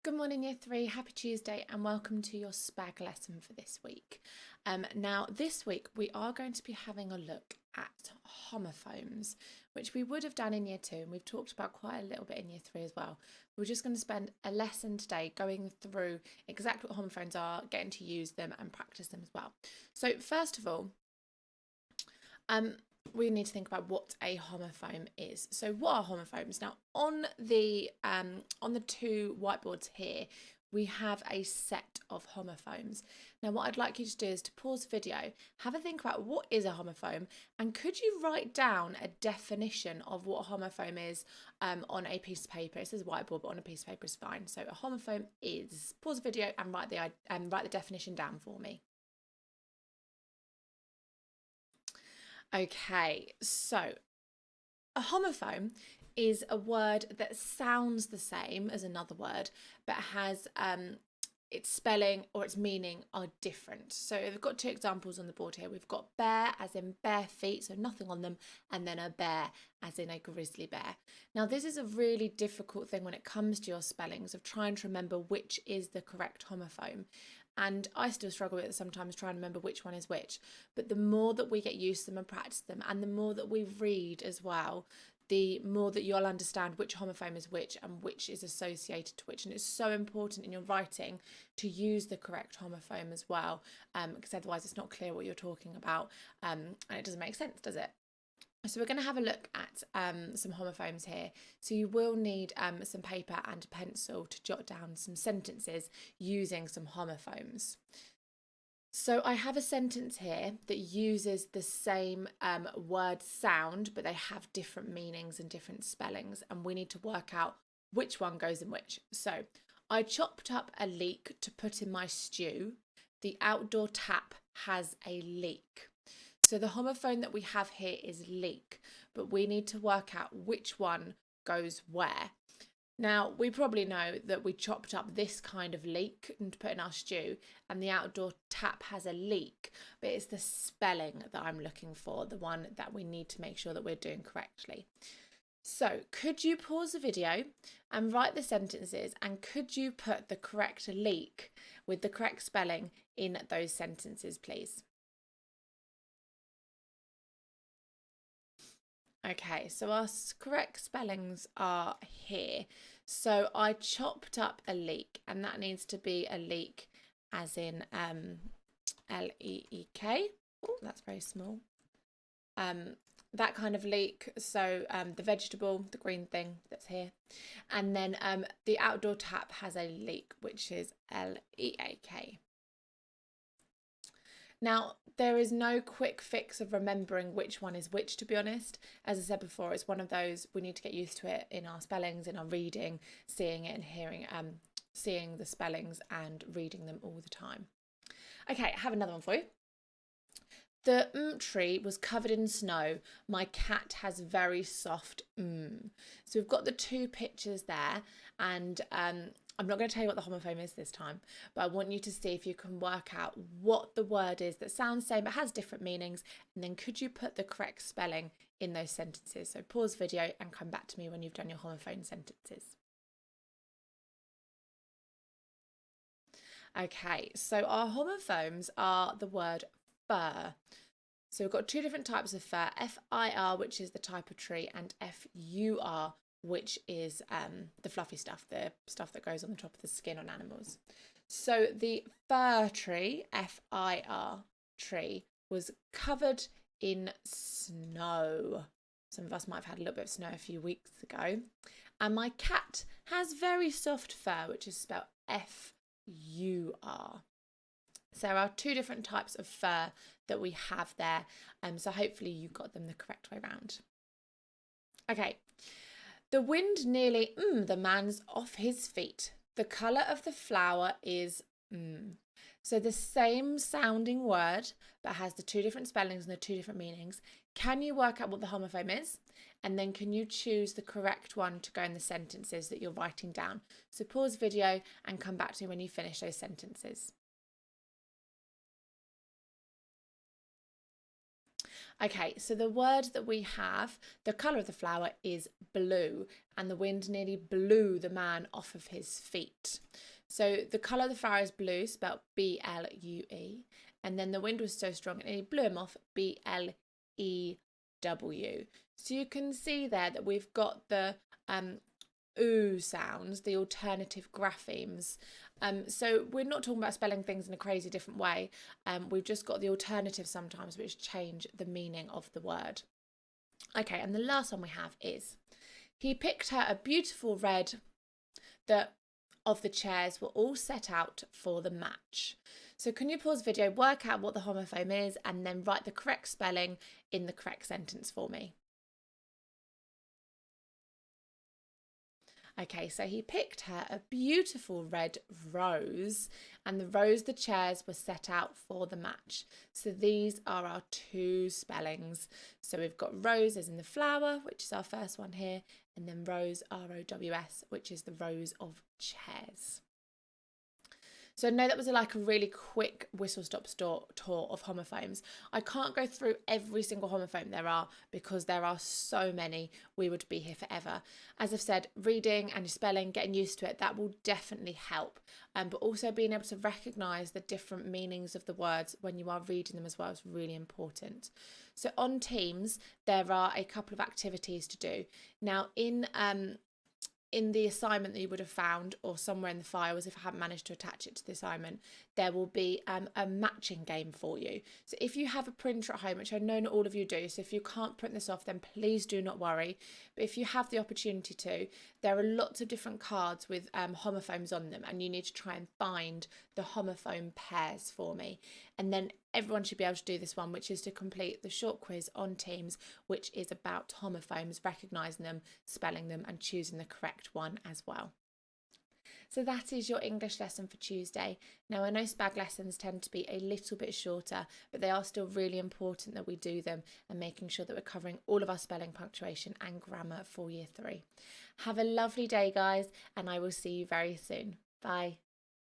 Good morning, Year 3. Happy Tuesday and welcome to your SPAG lesson for this week. Now, this week we are going to be having a look at homophones, which we would have done in Year 2, and we've talked about quite a little bit in Year 3 as well. We're just going to spend a lesson today going through exactly what homophones are, getting to use them and practice them as well. So first of all, we need to think about what a homophone is. So what are homophones? Now on the two whiteboards here, we have a set of homophones. Now what I'd like you to do is to pause the video, have a think about what is a homophone, and could you write down a definition of what a homophone is on a piece of paper. It says whiteboard, but on a piece of paper is fine. So a homophone is, pause the video and write the definition down for me. Okay, so a homophone is a word that sounds the same as another word, but has its spelling or its meaning are different. So we've got two examples on the board here. We've got bear as in bare feet, so nothing on them, and then a bear as in a grizzly bear. Now this is a really difficult thing when it comes to your spellings of trying to remember which is the correct homophone. And I still struggle with it sometimes, trying to remember which one is which. But the more that we get used to them and practice them, and the more that we read as well, the more that you'll understand which homophone is which and which is associated to which. And it's so important in your writing to use the correct homophone as well, because otherwise it's not clear what you're talking about, and it doesn't make sense, does it? So we're going to have a look at some homophones here. So you will need some paper and a pencil to jot down some sentences using some homophones. So I have a sentence here that uses the same word sound, but they have different meanings and different spellings, and we need to work out which one goes in which. So I chopped up a leek to put in my stew. The outdoor tap has a leak. So the homophone that we have here is leak, but we need to work out which one goes where. Now, we probably know that we chopped up this kind of leek and put in our stew, and the outdoor tap has a leak, but it's the spelling that I'm looking for, the one that we need to make sure that we're doing correctly. So could you pause the video and write the sentences, and could you put the correct leek with the correct spelling in those sentences, please? Okay, so our correct spellings are here. So I chopped up a leek, and that needs to be a leek as in L-E-E-K. Oh, that's very small. That kind of leek. So the vegetable, the green thing that's here. And then the outdoor tap has a leak, which is L-E-A-K. Now, there is no quick fix of remembering which one is which, to be honest. As I said before, it's one of those, we need to get used to it in our spellings, in our reading, seeing it and hearing, seeing the spellings and reading them all the time. Okay, I have another one for you. The tree was covered in snow. My cat has very soft So we've got the two pictures there, and I'm not going to tell you what the homophone is this time, but I want you to see if you can work out what the word is that sounds the same but has different meanings, and then could you put the correct spelling in those sentences? So pause video and come back to me when you've done your homophone sentences. Okay, so our homophones are the word fir. So we've got two different types of fir, F-I-R, which is the type of tree, and F-U-R, which is the fluffy stuff, the stuff that goes on the top of the skin on animals. So the fir tree, F-I-R, tree, was covered in snow. Some of us might have had a little bit of snow a few weeks ago. And my cat has very soft fur, which is spelled F-U-R. So there are two different types of fur that we have there. So hopefully you got them the correct way round. Okay. The wind nearly, the man's off his feet. The colour of the flower is, So the same sounding word, but has the two different spellings and the two different meanings. Can you work out what the homophone is? And then can you choose the correct one to go in the sentences that you're writing down? So pause video and come back to me when you finish those sentences. Okay, so the word that we have, the colour of the flower is blue, and the wind nearly blew the man off of his feet. So the colour of the flower is blue, spelled B-L-U-E, and then the wind was so strong it nearly blew him off, B-L-E-W. So you can see there that we've got the ooh sounds, the alternative graphemes. So we're not talking about spelling things in a crazy different way. We've just got the alternative sometimes which change the meaning of the word. Okay, and the last one we have is, he picked her a beautiful red that of the chairs were all set out for the match. So can you pause the video, work out what the homophone is, and then write the correct spelling in the correct sentence for me? Okay, so he picked her a beautiful red rose, and the chairs were set out for the match. So these are our two spellings. So we've got rose as in the flower, which is our first one here, and then rose, R-O-W-S, which is the rows of chairs. So I know that was like a really quick whistle-stop tour of homophones. I can't go through every single homophone there are because there are so many, we would be here forever. As I've said, reading and spelling, getting used to it, that will definitely help. But also being able to recognise the different meanings of the words when you are reading them as well is really important. So on Teams, there are a couple of activities to do. Now in the assignment that you would have found, or somewhere in the files if I haven't managed to attach it to the assignment, there will be a matching game for you. So if you have a printer at home, which I know not all of you do, so if you can't print this off, then please do not worry. But if you have the opportunity to, there are lots of different cards with homophones on them, and you need to try and find the homophone pairs for me. And then everyone should be able to do this one, which is to complete the short quiz on Teams, which is about homophones, recognising them, spelling them, and choosing the correct one as well. So that is your English lesson for Tuesday. Now I know SPAG lessons tend to be a little bit shorter, but they are still really important that we do them, and making sure that we're covering all of our spelling, punctuation and grammar for year 3. Have a lovely day, guys, and I will see you very soon. Bye.